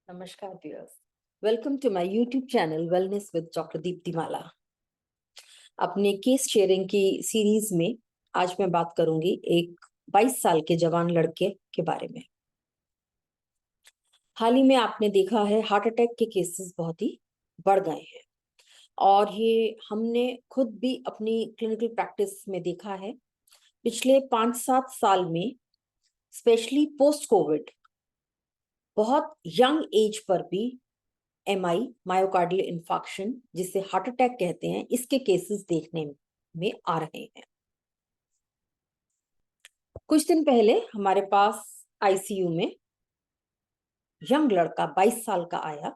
नमस्कार viewers. Welcome to my YouTube channel wellness with doctor Deeptimala. अपने case sharing की series में आज मैं बात करूंगी एक 22 साल के जवान लड़के के बारे में। हाल ही में आपने देखा है हार्ट अटैक के केसेस बहुत ही बढ़ गए हैं और ये हमने खुद भी अपनी क्लिनिकल प्रैक्टिस में देखा है। पिछले 5-7 साल में स्पेशली पोस्ट कोविड बहुत यंग एज पर भी एमआई मायोकार्डियल इंफार्क्शन जिसे हार्ट अटैक कहते हैं, इसके केसेस देखने में आ रहे हैं। कुछ दिन पहले हमारे पास आईसीयू में यंग लड़का 22 साल का आया।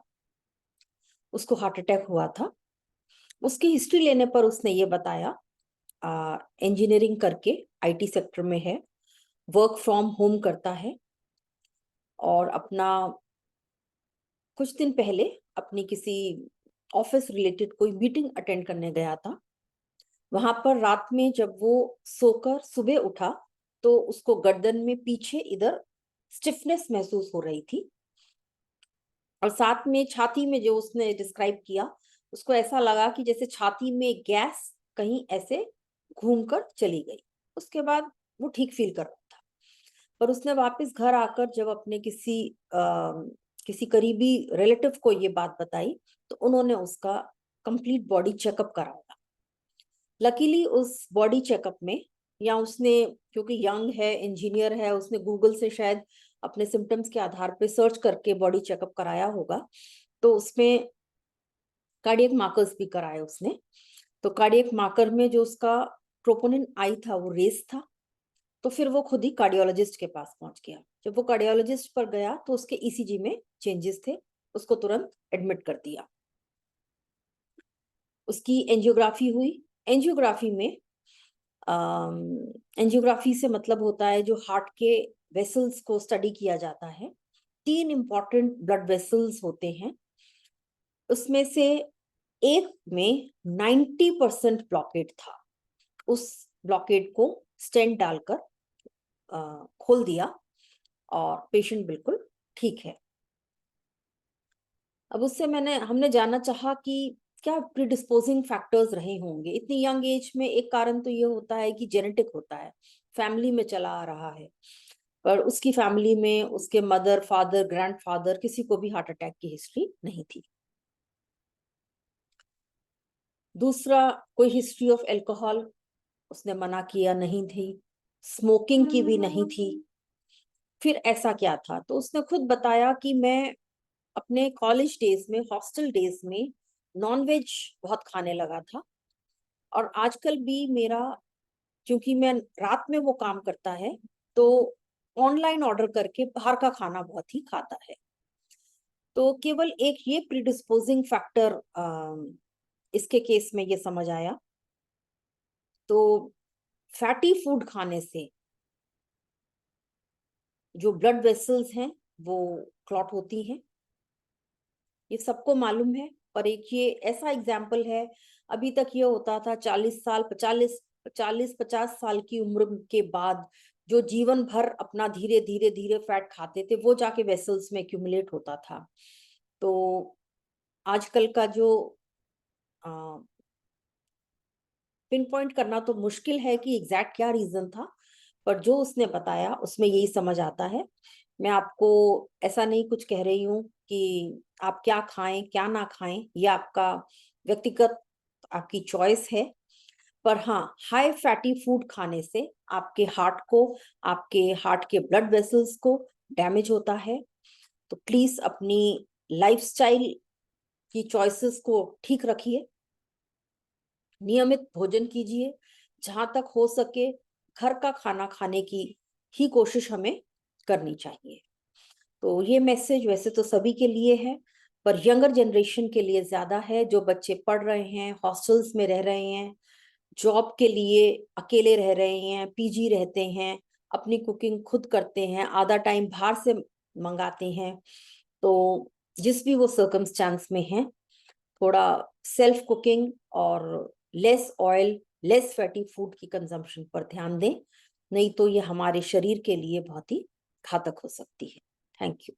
उसको हार्ट अटैक हुआ था। उसकी हिस्ट्री लेने पर उसने ये बताया इंजीनियरिंग करके आईटी सेक्टर में है, वर्क फ्रॉम होम करता है और अपना कुछ दिन पहले अपनी किसी ऑफिस रिलेटेड कोई मीटिंग अटेंड करने गया था। वहां पर रात में जब वो सोकर सुबह उठा तो उसको गर्दन में पीछे इधर स्टिफनेस महसूस हो रही थी और साथ में छाती में जो उसने डिस्क्राइब किया, उसको ऐसा लगा कि जैसे छाती में गैस कहीं ऐसे घूमकर चली गई। उसके बाद वो ठीक फील कर रहा था, पर उसने वापस घर आकर जब अपने किसी करीबी रिलेटिव को ये बात बताई तो उन्होंने उसका कंप्लीट बॉडी चेकअप कराया। लकीली उस बॉडी चेकअप में, या उसने क्योंकि यंग है, इंजीनियर है, उसने गूगल से शायद अपने सिम्टम्स के आधार पे सर्च करके बॉडी चेकअप कराया होगा, तो उसमें कार्डियक मार्कर्स भी कराए उसने। तो कार्डियक मार्कर में जो उसका ट्रोपोनिन आई था वो रेस था। तो फिर वो खुद ही कार्डियोलॉजिस्ट के पास पहुंच गया। जब वो कार्डियोलॉजिस्ट पर गया तो उसके ईसीजी में चेंजेस थे, उसको तुरंत एडमिट कर दिया। उसकी एंजियोग्राफी हुई। एंजियोग्राफी में एंजियोग्राफी से मतलब होता है जो हार्ट के वेसल्स को स्टडी किया जाता है। 3 इंपॉर्टेंट ब्लड वेसल्स होते हैं, उसमें से एक में 90% ब्लॉकेट था। उस ब्लॉकेट को स्टेंट डालकर खोल दिया और पेशेंट बिल्कुल ठीक है। अब उससे हमने जानना चाहा कि क्या प्रीडिस्पोजिंग फैक्टर्स रहे होंगे इतनी यंग एज में। एक कारण तो ये होता है कि जेनेटिक होता है, फैमिली में चला आ रहा है, पर उसकी फैमिली में उसके मदर फादर ग्रैंडफादर किसी को भी हार्ट अटैक की हिस्ट्री नहीं थी। दूसरा, कोई हिस्ट्री ऑफ अल्कोहल उसने मना किया नहीं थी, स्मोकिंग की भी नहीं थी। फिर ऐसा क्या था, तो उसने खुद बताया कि मैं अपने कॉलेज डेज में, हॉस्टल डेज में नॉनवेज बहुत खाने लगा था और आजकल भी मेरा, क्योंकि मैं रात में वो काम करता है, तो ऑनलाइन ऑर्डर करके बाहर का खाना बहुत ही खाता है। तो केवल एक ये प्रीडिस्पोजिंग फैक्टर इसके केस में ये समझ आया। तो फैटी फूड खाने से जो ब्लड वेसल्स हैं वो क्लॉट होती हैं, ये सबको मालूम है। और एक ये ऐसा एग्जाम्पल है, अभी तक ये होता था 40 साल 40-50 साल की उम्र के बाद जो जीवन भर अपना धीरे धीरे धीरे फैट खाते थे वो जाके वेसल्स में एक्यूमुलेट होता था। तो आजकल का जो पिन पॉइंट करना तो मुश्किल है कि एग्जैक्ट क्या रीजन था, पर जो उसने बताया उसमें यही समझ आता है। मैं आपको ऐसा नहीं कुछ कह रही हूँ कि आप क्या खाएं क्या ना खाएं, ये आपका व्यक्तिगत आपकी चॉइस है। पर हाँ, हाई फैटी फूड खाने से आपके हार्ट के ब्लड वेसल्स को डैमेज होता है। तो प्लीज अपनी लाइफस्टाइल की चॉइसेस को ठीक रखिए, नियमित भोजन कीजिए, जहां तक हो सके घर का खाना खाने की ही कोशिश हमें करनी चाहिए। तो ये मैसेज वैसे तो सभी के लिए है, पर यंगर जनरेशन के लिए ज्यादा है। जो बच्चे पढ़ रहे हैं, हॉस्टल्स में रह रहे हैं, जॉब के लिए अकेले रह रहे हैं, पीजी रहते हैं, अपनी कुकिंग खुद करते हैं, आधा टाइम बाहर से मंगाते हैं, तो जिस भी वो सर्कमस्टांस में हैं, थोड़ा सेल्फ कुकिंग और less oil less fatty food की कंजम्पशन पर ध्यान दें, नहीं तो ये हमारे शरीर के लिए बहुत ही घातक हो सकती है। Thank you.